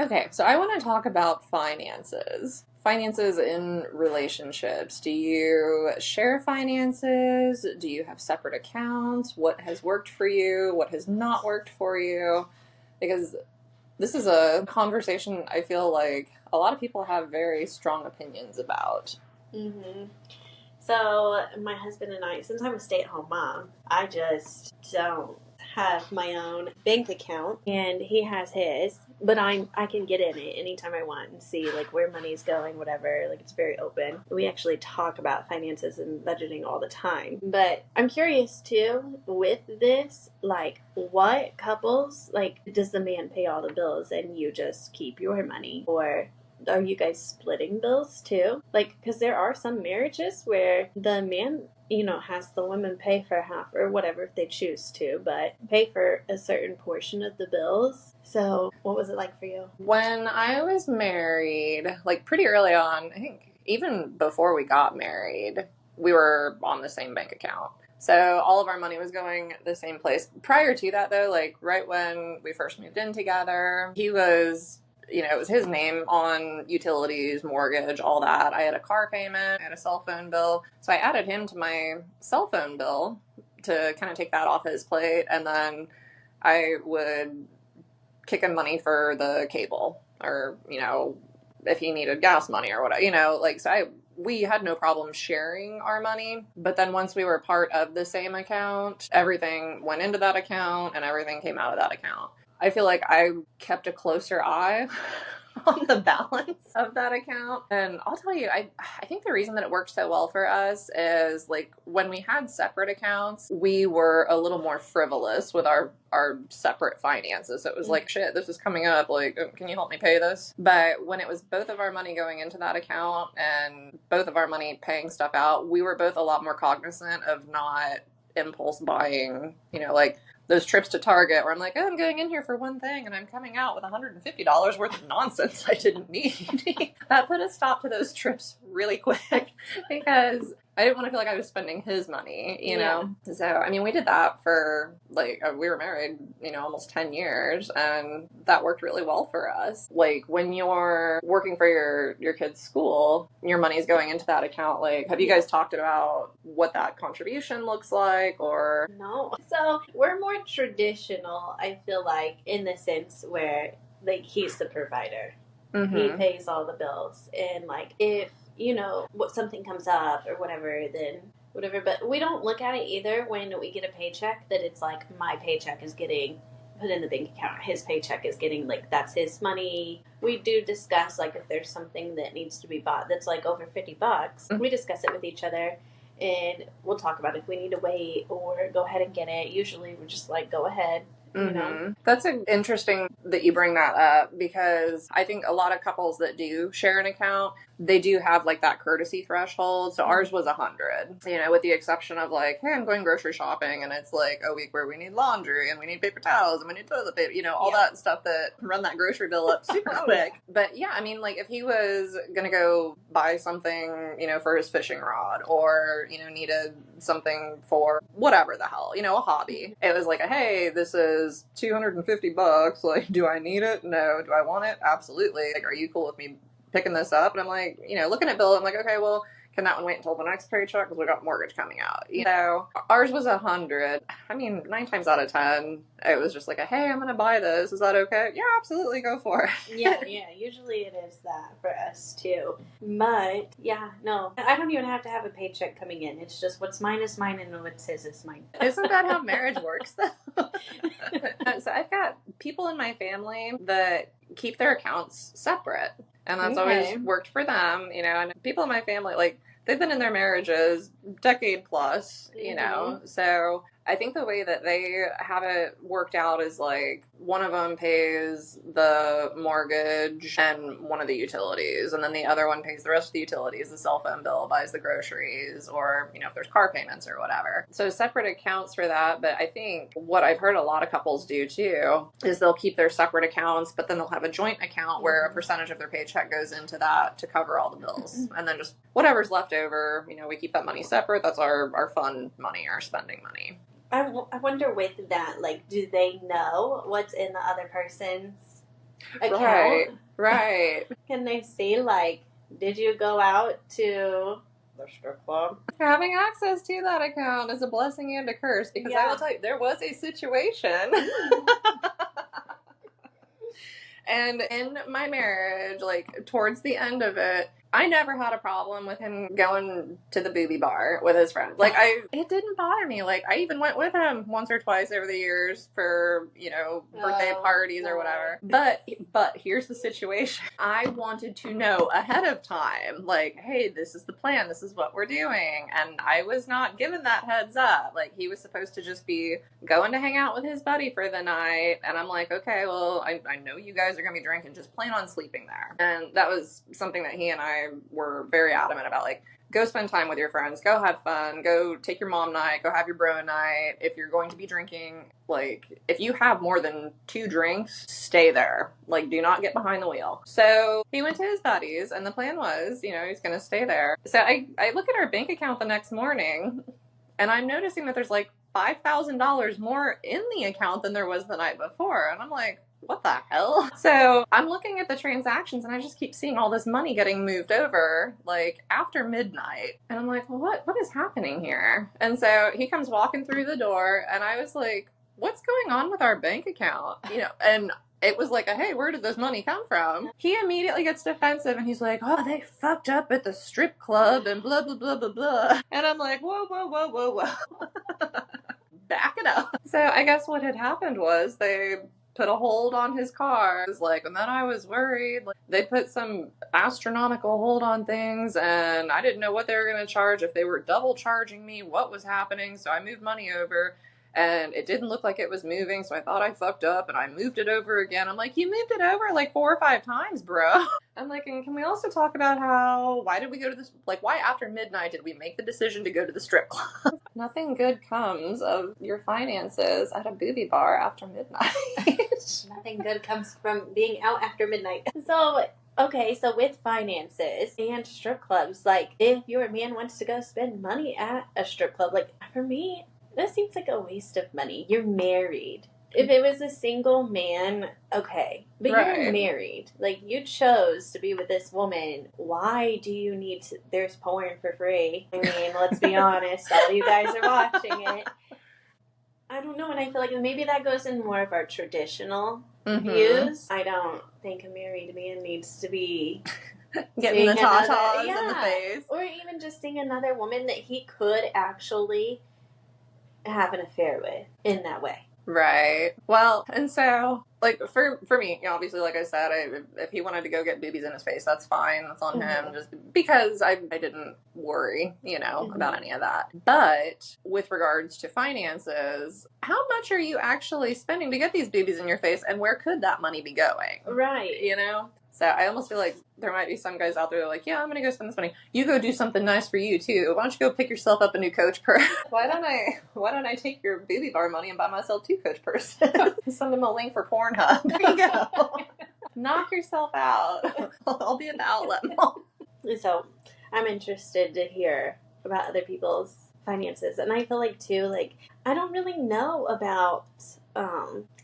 Okay, so I want to talk about finances. Finances in relationships. Do you share finances? Do you have separate accounts? What has worked for you? What has not worked for you? Because this is a conversation I feel like a lot of people have very strong opinions about. hmm So, my husband and I, since I'm a stay at home mom, I just don't have my own bank account, and he has his, but I can get in it anytime I want and see like where money's going, whatever. Like, it's very open. We actually talk about finances and budgeting all the time. But I'm curious too with this, like, what couples, like, does the man pay all the bills and you just keep your money, or are you guys splitting bills too? Like, because there are some marriages where the man, has the woman pay for half or whatever if they choose to, but pay for a certain portion of the bills. So, what was it like for you? When I was married, like pretty early on, I think even before we got married, we were on the same bank account. So all of our money was going the same place. Prior to that, though, like right when we first moved in together, he was, it was his name on utilities, mortgage, all that. I had a car payment, I had a cell phone bill. So I added him to my cell phone bill to kind of take that off his plate. And then I would kick him money for the cable or, if he needed gas money or whatever, we had no problem sharing our money. But then once we were part of the same account, everything went into that account and everything came out of that account. I feel like I kept a closer eye on the balance of that account. And I'll tell you, I think the reason that it worked so well for us is like when we had separate accounts, we were a little more frivolous with our separate finances. So it was like, shit, this is coming up. Like, can you help me pay this? But when it was both of our money going into that account and both of our money paying stuff out, we were both a lot more cognizant of not impulse buying, like those trips to Target where I'm like, oh, I'm going in here for one thing and I'm coming out with $150 worth of nonsense I didn't need. That put a stop to those trips really quick because I didn't want to feel like I was spending his money, know? So, I mean, we did that for like, we were married, almost 10 years and that worked really well for us. Like when you're working for your kid's school, your money's going into that account. Like, have you guys talked about what that contribution looks like or? No. So, we're more traditional, I feel like, in the sense where like he's the provider. Mm-hmm. He pays all the bills. And like if what something comes up or whatever, then whatever. But we don't look at it either when we get a paycheck that it's like my paycheck is getting put in the bank account. His paycheck is getting like that's his money. We do discuss like if there's something that needs to be bought that's like over $50. Mm-hmm. We discuss it with each other. And we'll talk about if we need to wait or go ahead and get it. Usually we're just like, go ahead. Mm-hmm. That's interesting that you bring that up because I think a lot of couples that do share an account, they do have like that courtesy threshold. So ours was 100, with the exception of like, hey, I'm going grocery shopping and it's like a week where we need laundry and we need paper towels and we need toilet paper, all that stuff that run that grocery bill up super quick. But yeah, I mean, like if he was going to go buy something, for his fishing rod or, needed something for whatever the hell, a hobby. It was like, hey, this is $250. Like, do I need it? No. Do I want it? Absolutely. Like, are you cool with me picking this up? And I'm like, looking at Bill, I'm like, okay, well, can that one wait until the next paycheck? Because we got mortgage coming out. Ours was 100. I mean, 9 times out of 10, it was just like, hey, I'm going to buy this. Is that okay? Yeah, absolutely. Go for it. Yeah. Usually it is that for us too. But yeah, no, I don't even have to have a paycheck coming in. It's just what's mine is mine and what's his is mine. Isn't that how marriage works though? So I've got people in my family that keep their accounts separate. And that's always worked for them, and people in my family, like, they've been in their marriages decade plus, so I think the way that they have it worked out is like one of them pays the mortgage and one of the utilities, and then the other one pays the rest of the utilities, the cell phone bill, buys the groceries, or, if there's car payments or whatever. So separate accounts for that. But I think what I've heard a lot of couples do too is they'll keep their separate accounts, but then they'll have a joint account where a percentage of their paycheck goes into that to cover all the bills. And then just whatever's left over, we keep that money separate. That's our fun money, our spending money. I wonder with that, like, do they know what's in the other person's account. Right. Can they see, like, did you go out to the strip club? Having access to that account is a blessing and a curse, because I will tell you, there was a situation. And in my marriage, like, towards the end of it, I never had a problem with him going to the booby bar with his friends. Like, it didn't bother me. Like, I even went with him once or twice over the years for, birthday parties or whatever. But here's the situation. I wanted to know ahead of time, like, hey, this is the plan. This is what we're doing. And I was not given that heads up. Like, he was supposed to just be going to hang out with his buddy for the night. And I'm like, okay, well, I know you guys are going to be drinking. Just plan on sleeping there. And that was something that he and I were very adamant about. Like, go spend time with your friends, go have fun, go take your mom night, go have your bro night. If you're going to be drinking, like, if you have more than 2 drinks, stay there. Like, do not get behind the wheel. So he went to his buddies, and the plan was, he's going to stay there. So I look at our bank account the next morning, and I'm noticing that there's like $5,000 more in the account than there was the night before. And I'm like, what the hell? So I'm looking at the transactions, and I just keep seeing all this money getting moved over, like, after midnight. And I'm like, well, what is happening here? And so he comes walking through the door, and I was like, what's going on with our bank account? And it was like, hey, where did this money come from? He immediately gets defensive, and he's like, oh, they fucked up at the strip club and blah, blah, blah, blah, blah. And I'm like, whoa, whoa, whoa, whoa, whoa. Back it up. So I guess what had happened was they put a hold on his car. It was like, and then I was worried. Like, they put some astronomical hold on things, and I didn't know what they were going to charge, if they were double charging me, what was happening. So I moved money over, and it didn't look like it was moving, so I thought I fucked up, and I moved it over again. I'm like, you moved it over like 4 or 5 times, bro. I'm like, and can we also talk about why did we go to this, like, why after midnight did we make the decision to go to the strip club? Nothing good comes of your finances at a booby bar after midnight. Nothing good comes from being out after midnight. So, okay, so with finances and strip clubs, like, if your man wants to go spend money at a strip club, like, for me, that seems like a waste of money. You're married. If it was a single man, okay. But You're married. Like, you chose to be with this woman. Why do you need to? There's porn for free. I mean, let's be honest. All you guys are watching it. I don't know, and I feel like maybe that goes in more of our traditional views. I don't think a married man needs to be getting the tatas in the face. Or even just seeing another woman that he could actually have an affair with in that way. Right. Well, and so, like, for me, obviously, like I said, if he wanted to go get boobies in his face, that's fine. That's on him. Just because I didn't worry, about any of that. But with regards to finances, how much are you actually spending to get these boobies in your face, and where could that money be going? Right. So I almost feel like there might be some guys out there that are like, yeah, I'm going to go spend this money. You go do something nice for you, too. Why don't you go pick yourself up a new Coach purse? Why don't I take your booby bar money and buy myself 2 Coach purses? Send them a link for Pornhub. There you go. Knock yourself out. I'll be in the outlet mall. So I'm interested to hear about other people's finances. And I feel like, too, like, I don't really know about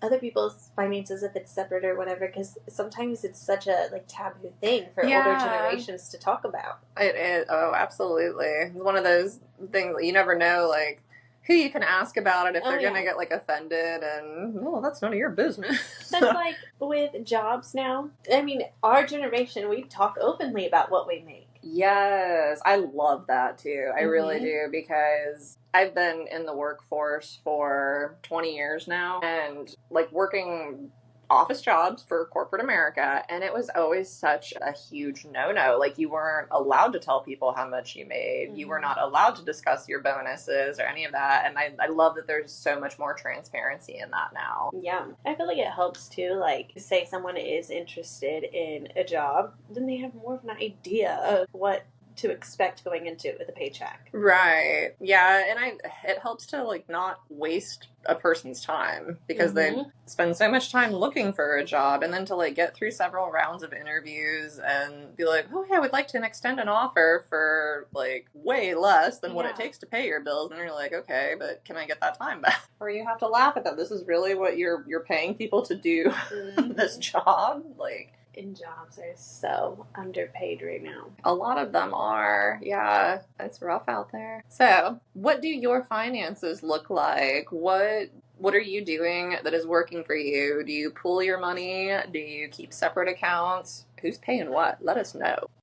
other people's finances, if it's separate or whatever, because sometimes it's such a, like, taboo thing for older generations to talk about. It is. Oh, absolutely. It's one of those things that you never know, like, who you can ask about it if they're going to get, like, offended, and, well, that's none of your business. That's like with jobs now. I mean, our generation, we talk openly about what we make. Yes, I love that too. I really do, because I've been in the workforce for 20 years now, and, like, working office jobs for corporate America, and it was always such a huge no-no. Like, you weren't allowed to tell people how much you made. You were not allowed to discuss your bonuses or any of that, and I love that there's so much more transparency in that now. Yeah. I feel like it helps too, like, say someone is interested in a job, then they have more of an idea of what to expect going into it with a paycheck. Right. Yeah, and it helps to like not waste a person's time because they spend so much time looking for a job, and then to like get through several rounds of interviews and be like, oh yeah, we'd like to extend an offer for like way less than what it takes to pay your bills, and you're like, okay, but can I get that time back? Or you have to laugh at them. This is really what you're paying people to do this job? Like, and jobs are so underpaid right now. A lot of them are. Yeah, it's rough out there. So, what do your finances look like? What are you doing that is working for you? Do you pool your money? Do you keep separate accounts? Who's paying what? Let us know.